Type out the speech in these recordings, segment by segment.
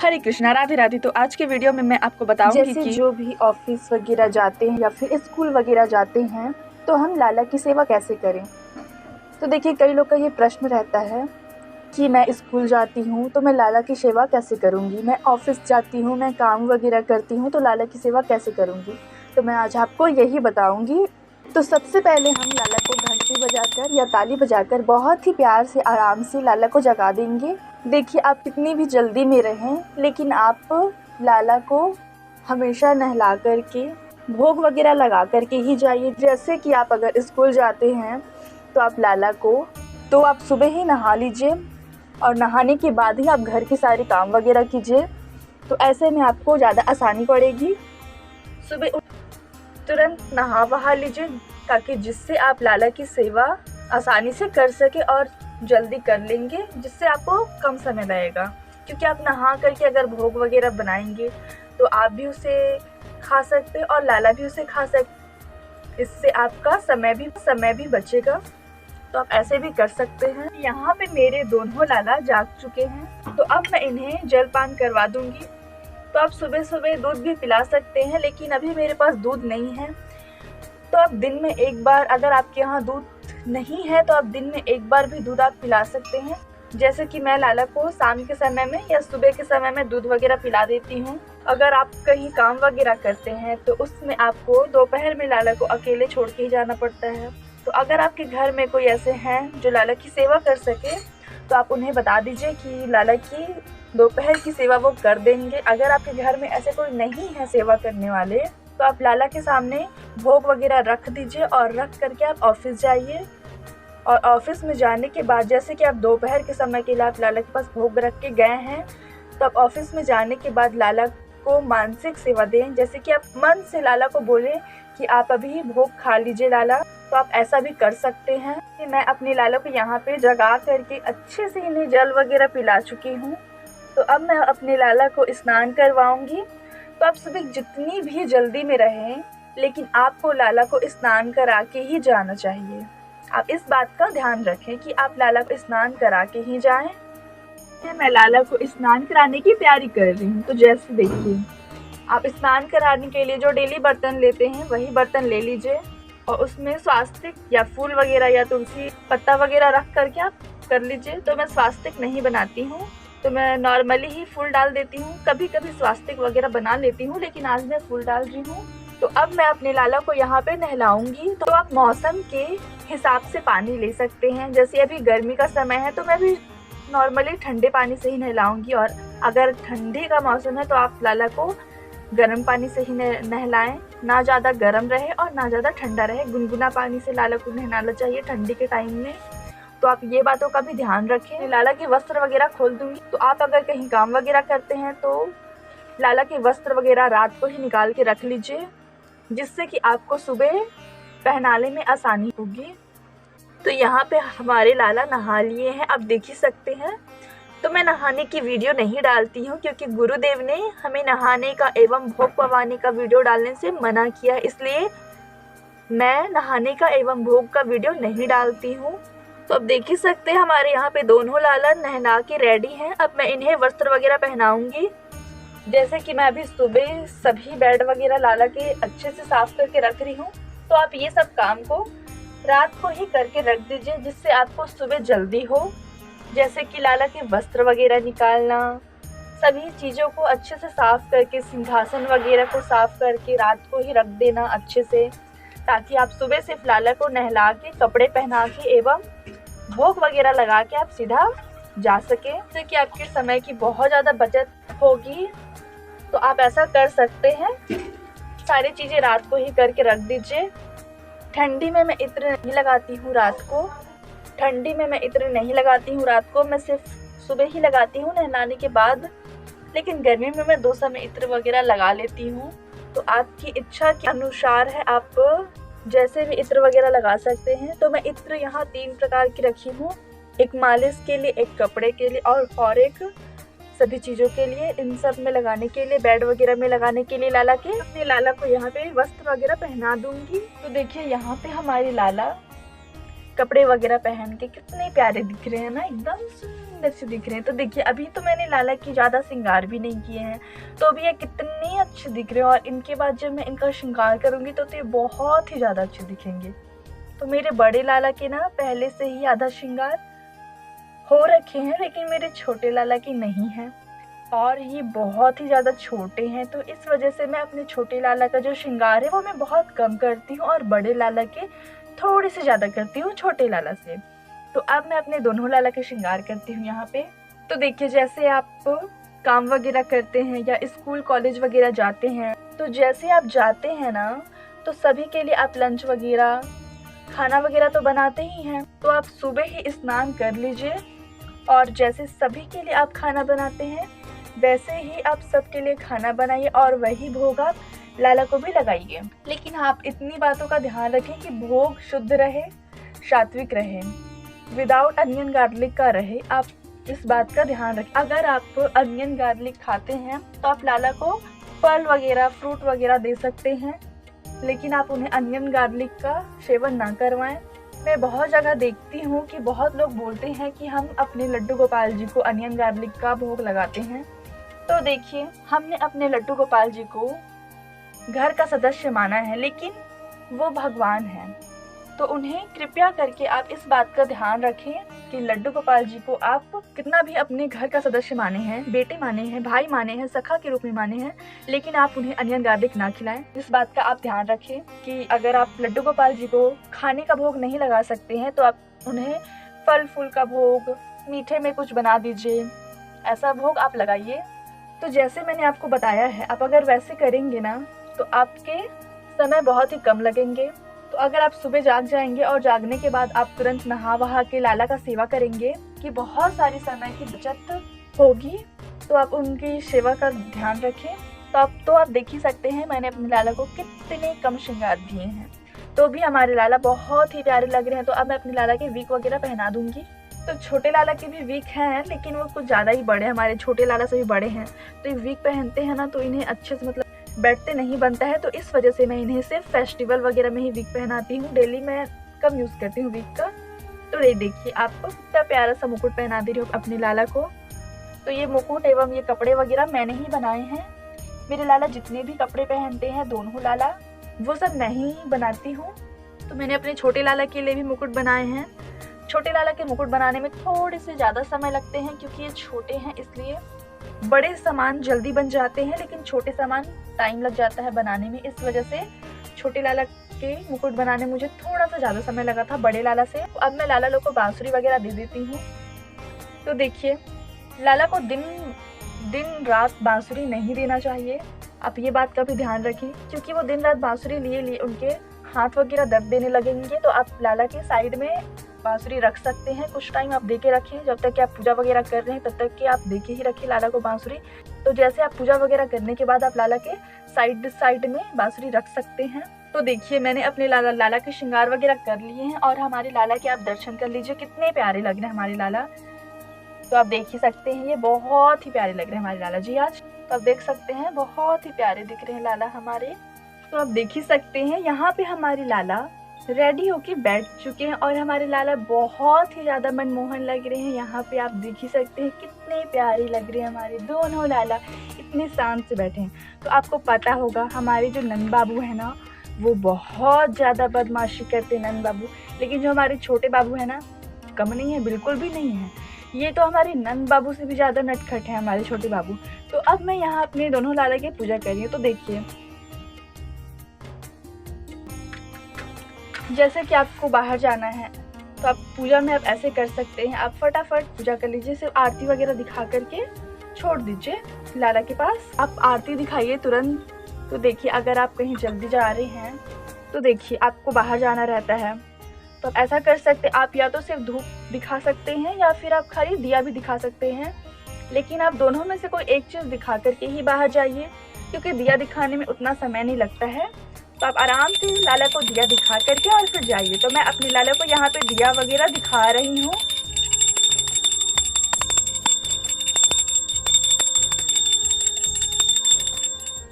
हरे कृष्णा, राधे राधे। तो आज के वीडियो में मैं आपको बताऊंगी जैसे कि जो भी ऑफिस वगैरह जाते हैं या फिर स्कूल वगैरह जाते हैं तो हम लाला की सेवा कैसे करें। तो देखिए, कई लोग का ये प्रश्न रहता है कि मैं स्कूल जाती हूँ तो मैं लाला की सेवा कैसे करूँगी, मैं ऑफिस जाती हूँ, मैं काम वगैरह करती हूँ तो लाला की सेवा कैसे करूँगी। तो मैं आज आपको यही बताऊँगी। तो सबसे पहले हम लाला को घंटी बजाकर या ताली बजाकर बहुत ही प्यार से आराम से लाला को जगा देंगे। देखिए, आप कितनी भी जल्दी में रहें लेकिन आप लाला को हमेशा नहला करके भोग वगैरह लगा करके ही जाइए। जैसे कि आप अगर स्कूल जाते हैं तो आप सुबह ही नहा लीजिए और नहाने के बाद ही आप घर के सारे काम वगैरह कीजिए। तो ऐसे में आपको ज़्यादा आसानी पड़ेगी। सुबह तुरंत नहा बहा लीजिए ताकि जिससे आप लाला की सेवा आसानी से कर सके और जल्दी कर लेंगे, जिससे आपको कम समय लगेगा। क्योंकि आप नहा करके अगर भोग वगैरह बनाएंगे तो आप भी उसे खा सकते और लाला भी उसे खा सकते। इससे आपका समय भी बचेगा। तो आप ऐसे भी कर सकते हैं। यहाँ पे मेरे दोनों लाला जाग चुके हैं तो अब मैं इन्हें जलपान करवा दूंगी। तो आप सुबह सुबह दूध भी पिला सकते हैं, लेकिन अभी मेरे पास दूध नहीं है। तो आप दिन में एक बार, अगर आपके यहाँ दूध नहीं है तो आप दिन में एक बार भी दूध आप पिला सकते हैं। जैसे कि मैं लाला को शाम के समय में या सुबह के समय में दूध वगैरह पिला देती हूँ। अगर आप कहीं काम वगैरह करते हैं तो उसमें आपको दोपहर में लाला को अकेले छोड़ के ही जाना पड़ता है। तो अगर आपके घर में कोई ऐसे हैं जो लाला की सेवा कर सके तो आप उन्हें बता दीजिए कि लाला की दोपहर की सेवा वो कर देंगे। अगर आपके घर में ऐसे कोई नहीं है सेवा करने वाले तो आप लाला के सामने भोग वगैरह रख दीजिए और रख करके आप ऑफिस जाइए। और ऑफिस में जाने के बाद, जैसे कि आप दोपहर के समय के लिए आप लाला के पास भोग रख के गए हैं, तो आप ऑफिस में जाने के बाद लाला को मानसिक सेवा दें। जैसे कि आप मन से लाला को बोलें कि आप अभी भोग खा लीजिए लाला। तो आप ऐसा भी कर सकते हैं। मैं अपने लाला को यहाँ पे जगा करके अच्छे से इन्हें जल वगैरह पिला चुकी हूँ। तो अब मैं अपने लाला को स्नान करवाऊंगी। तो आप सभी जितनी भी जल्दी में रहें, लेकिन आपको लाला को स्नान करा के ही जाना चाहिए। आप इस बात का ध्यान रखें कि आप लाला को स्नान करा के ही जाएं। मैं लाला को स्नान कराने की तैयारी कर रही हूँ। तो जैसे देखिए, आप स्नान कराने के लिए जो डेली बर्तन लेते हैं वही बर्तन ले लीजिए और उसमें स्वास्तिक या फूल वगैरह या तुलसी पत्ता वगैरह रख करके आप कर लीजिए। तो मैं स्वास्तिक नहीं बनाती हूँ, तो मैं नॉर्मली ही फूल डाल देती हूँ। कभी कभी स्वास्तिक वगैरह बना लेती हूँ, लेकिन आज मैं फूल डाल रही हूँ। तो अब मैं अपने लाला को यहाँ पे नहलाऊंगी। तो आप मौसम के हिसाब से पानी ले सकते हैं। जैसे अभी गर्मी का समय है तो मैं भी नॉर्मली ठंडे पानी से ही नहलाऊंगी, और अगर ठंडी का मौसम है तो आप लाला को गर्म पानी से ही नहलाएं। ना ज़्यादा गर्म रहे और ना ज़्यादा ठंडा रहे, गुनगुना पानी से लाला को नहलाना चाहिए ठंडी के टाइम में। तो आप ये बातों का भी ध्यान रखें। लाला के वस्त्र वगैरह खोल दूंगी। तो आप अगर कहीं काम वगैरह करते हैं तो लाला के वस्त्र वगैरह रात को ही निकाल के रख लीजिए, जिससे कि आपको सुबह पहनाने में आसानी होगी। तो यहाँ पे हमारे लाला नहा लिए हैं, आप देख ही सकते हैं। तो मैं नहाने की वीडियो नहीं डालती हूँ क्योंकि गुरुदेव ने हमें नहाने का एवं भोग पवाने का वीडियो डालने से मना किया है, इसलिए मैं नहाने का एवं भोग का वीडियो नहीं डालती हूँ। तो अब देख ही सकते हैं हमारे यहाँ पे दोनों लाला नहा के रेडी हैं। अब मैं इन्हें वस्त्र वगैरह पहनाऊंगी। जैसे कि मैं अभी सुबह सभी बेड वगैरह लाला के अच्छे से साफ करके रख रही हूँ। तो आप ये सब काम को रात को ही करके रख दीजिए, जिससे आपको सुबह जल्दी हो। जैसे कि लाला के वस्त्र वगैरह निकालना, सभी चीज़ों को अच्छे से साफ करके, सिंहासन वगैरह को साफ करके रात को ही रख देना अच्छे से, ताकि आप सुबह सिर्फ लाला को नहला के, कपड़े पहना के एवं भोग वगैरह लगा के आप सीधा जा सके, जिससे कि आपके समय की बहुत ज़्यादा बचत होगी। तो आप ऐसा कर सकते हैं। सारी चीज़ें रात को ही करके रख दीजिए। ठंडी में मैं इत्र नहीं लगाती हूँ रात को। रात को मैं सिर्फ सुबह ही लगाती हूँ नहलाने के बाद। लेकिन गर्मी में मैं 2 समय इत्र वगैरह लगा लेती हूँ। तो आपकी इच्छा के अनुसार है, आप जैसे भी इत्र वगैरह लगा सकते हैं। तो मैं इत्र यहाँ 3 प्रकार की रखी हूँ, एक मालिश के लिए, एक कपड़े के लिए और एक सभी चीज़ों के लिए, इन सब में लगाने के लिए, बेड वगैरह में लगाने के लिए लाला के। अपने लाला को यहाँ पे वस्त्र वगैरह पहना दूंगी। तो देखिए, यहाँ पे हमारी लाला कपड़े वगैरह पहन के कितने प्यारे दिख रहे हैं ना, एकदम सुंदर से दिख रहे हैं। तो देखिए अभी तो मैंने लाला की ज़्यादा श्रृंगार भी नहीं किए हैं, तो अभी ये कितने अच्छे दिख रहे हैं। और इनके बाद जब मैं इनका श्रृंगार करूँगी तो ये बहुत ही ज़्यादा अच्छे दिखेंगे। तो मेरे बड़े लाला के ना पहले से ही आधा श्रृंगार हो रखे हैं, लेकिन मेरे छोटे लाला की नहीं है और ये बहुत ही ज़्यादा छोटे हैं। तो इस वजह से मैं अपने छोटे लाला का जो श्रृंगार है वो मैं बहुत कम करती हूँ और बड़े लाला के थोड़े से ज़्यादा करती हूँ छोटे लाला से। तो अब मैं अपने दोनों लाला के श्रृंगार करती हूँ यहाँ पे। तो देखिए जैसे आप काम वगैरह करते हैं या स्कूल कॉलेज वगैरह जाते हैं, तो जैसे आप जाते हैं ना तो सभी के लिए आप लंच वगैरह खाना वगैरह तो बनाते ही हैं। तो आप सुबह ही स्नान कर लीजिए और जैसे सभी के लिए आप खाना बनाते हैं वैसे ही आप सबके लिए खाना बनाइए और वही भोग आप लाला को भी लगाइए। लेकिन आप इतनी बातों का ध्यान रखें कि भोग शुद्ध रहे, सात्विक रहे, विदाउट अनियन गार्लिक का रहे। आप इस बात का ध्यान रखें। अगर आप अनियन गार्लिक खाते हैं तो आप लाला को फल वगैरह फ्रूट वगैरह दे सकते हैं, लेकिन आप उन्हें अनियन गार्लिक का सेवन ना करवाएं। मैं बहुत जगह देखती हूँ कि बहुत लोग बोलते हैं कि हम अपने लड्डू गोपाल जी को अनियन गार्लिक का भोग लगाते हैं। तो देखिए हमने अपने लड्डू गोपाल जी को घर का सदस्य माना है, लेकिन वो भगवान हैं। तो उन्हें कृपया करके आप इस बात का ध्यान रखें कि लड्डू गोपाल जी को आप कितना भी अपने घर का सदस्य माने हैं, बेटे माने हैं, भाई माने हैं, सखा के रूप में माने हैं, लेकिन आप उन्हें अनियन गार्लिक ना खिलाएं। इस बात का आप ध्यान रखें कि अगर आप लड्डू गोपाल जी को खाने का भोग नहीं लगा सकते हैं तो आप उन्हें फल फूल का भोग, मीठे में कुछ बना दीजिए, ऐसा भोग आप लगाइए। तो जैसे मैंने आपको बताया है, आप अगर वैसे करेंगे ना तो आपके समय बहुत ही कम लगेंगे। तो अगर आप सुबह जाग जाएंगे और जागने के बाद आप तुरंत नहा वहा के लाला का सेवा करेंगे कि बहुत सारी समय की बचत होगी। तो आप उनकी सेवा का ध्यान रखें। तो आप देख ही सकते हैं मैंने अपने लाला को कितने कम श्रृंगार दिए हैं, तो भी हमारे लाला बहुत ही प्यारे लग रहे हैं। तो अब मैं अपने लाला के वीक वगैरह पहना दूंगी। तो छोटे लाला के भी वीक हैं, लेकिन वो कुछ ज़्यादा ही बड़े हैं, हमारे छोटे लाला से भी बड़े हैं। तो ये वीक पहनते हैं ना तो इन्हें अच्छे से मतलब बैठते नहीं बनता है, तो इस वजह से मैं इन्हें सिर्फ फेस्टिवल वगैरह में ही वीक पहनाती हूँ। डेली मैं कम यूज़ करती हूँ वीक का। तो ये देखिए आपको कितना प्यारा सा मुकुट पहना दे रही हूँ अपने लाला को। तो ये मुकुट एवं ये कपड़े वगैरह मैंने ही बनाए हैं। मेरे लाला जितने भी कपड़े पहनते हैं, दोनों लाला, वो सब मैं ही बनाती हूँ। तो मैंने अपने छोटे लाला के लिए भी मुकुट बनाए हैं। छोटे लाला के मुकुट बनाने में थोड़े से ज़्यादा समय लगते हैं क्योंकि ये छोटे हैं, इसलिए बड़े सामान जल्दी बन जाते हैं, लेकिन छोटे सामान टाइम लग जाता है बनाने में। इस वजह से छोटे लाला के मुकुट बनाने मुझे थोड़ा सा ज़्यादा समय लगा था बड़े लाला से। अब मैं लाला लोग को बांसुरी वगैरह दे देती हूँ। तो देखिए लाला को दिन रात बांसुरी नहीं देना चाहिए। आप ये बात का भी ध्यान रखें, क्योंकि वो दिन रात बांसुरी लिए उनके हाथ वगैरह दर्द देने लगेंगे। तो आप लाला के साइड में बांसुरी रख सकते हैं, कुछ टाइम आप दे के रखें। जब तक कि आप पूजा वगैरह कर रहे हैं तब तक कि आप दे के ही रखें लाला को बांसुरी। तो जैसे आप पूजा वगैरह करने के बाद आप लाला के साइड में बांसुरी रख सकते हैं। तो देखिए मैंने अपने लाला के श्रृंगार वगैरह कर लिए हैं और हमारे लाला के आप दर्शन कर लीजिए, कितने प्यारे लग रहे हैं हमारे लाला। तो आप देख ही सकते हैं ये बहुत ही प्यारे लग रहे हैं हमारे लाला जी आज। तो आप देख सकते हैं बहुत ही प्यारे दिख रहे हैं लाला हमारे। तो आप देख ही सकते हैं यहाँ पे हमारे लाला रेडी होके बैठ चुके हैं और हमारे लाला बहुत ही ज़्यादा मनमोहन लग रहे हैं। यहाँ पे आप देख ही सकते हैं कितने प्यारे लग रहे हैं हमारे दोनों लाला, इतने शांत से बैठे हैं। तो आपको पता होगा हमारे जो नंद बाबू है ना, वो बहुत ज़्यादा बदमाशी करते हैं नंद बाबू, लेकिन जो हमारे छोटे बाबू है ना, कम नहीं है, बिल्कुल भी नहीं है। ये तो हमारे नंद बाबू से भी ज़्यादा नटखट है हमारे छोटे बाबू। तो अब मैं यहाँ अपने दोनों लाला की पूजा कर रही हूँ। तो देखिए जैसे कि आपको बाहर जाना है तो आप पूजा में आप ऐसे कर सकते हैं, आप फटाफट पूजा कर लीजिए, सिर्फ आरती वगैरह दिखा करके छोड़ दीजिए लाला के पास। आप आरती दिखाइए तुरंत। तो देखिए अगर आप कहीं जल्दी जा रहे हैं, तो देखिए आपको बाहर जाना रहता है, तो आप ऐसा कर सकते हैं, आप या तो सिर्फ धूप दिखा सकते हैं या फिर आप खाली दिया भी दिखा सकते हैं, लेकिन आप दोनों में से कोई एक चीज़ दिखा करके ही बाहर जाइए, क्योंकि दिया दिखाने में उतना समय नहीं लगता है। तो आप आराम से लाला को दिया दिखा करके और फिर जाइए। तो मैं अपने लाला को यहाँ पे दिया वगैरह दिखा रही हूँ।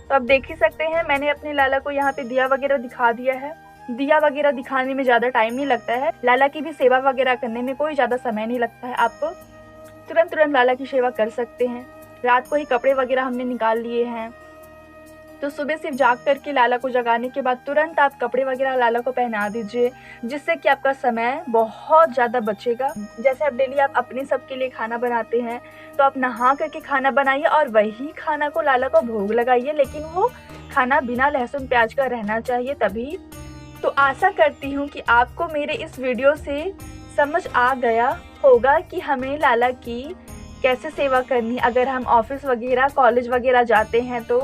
तो आप देख ही सकते हैं मैंने अपने लाला को यहाँ पे दिया वगैरह दिखा दिया है। दिया वगैरह दिखाने में ज़्यादा टाइम नहीं लगता है। लाला की भी सेवा वगैरह करने में कोई ज़्यादा समय नहीं लगता है। आप तुरंत लाला की सेवा कर सकते हैं। रात को ही कपड़े वगैरह हमने निकाल लिए हैं, तो सुबह सिर्फ जाग करके लाला को जगाने के बाद तुरंत आप कपड़े वगैरह लाला को पहना दीजिए, जिससे कि आपका समय बहुत ज़्यादा बचेगा। जैसे आप डेली आप अपने सबके लिए खाना बनाते हैं, तो आप नहा करके खाना बनाइए और वही खाना को लाला को भोग लगाइए, लेकिन वो खाना बिना लहसुन प्याज का रहना चाहिए तभी। तो आशा करती हूँ कि आपको मेरे इस वीडियो से समझ आ गया होगा कि हमें लाला की कैसे सेवा करनी अगर हम ऑफिस वगैरह कॉलेज वगैरह जाते हैं। तो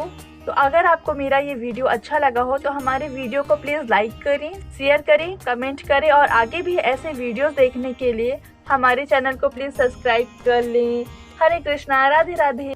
अगर आपको मेरा ये वीडियो अच्छा लगा हो तो हमारे वीडियो को प्लीज़ लाइक करें, शेयर करें, कमेंट करें और आगे भी ऐसे वीडियोस देखने के लिए हमारे चैनल को प्लीज़ सब्सक्राइब कर लें। हरे कृष्णा, राधे राधे।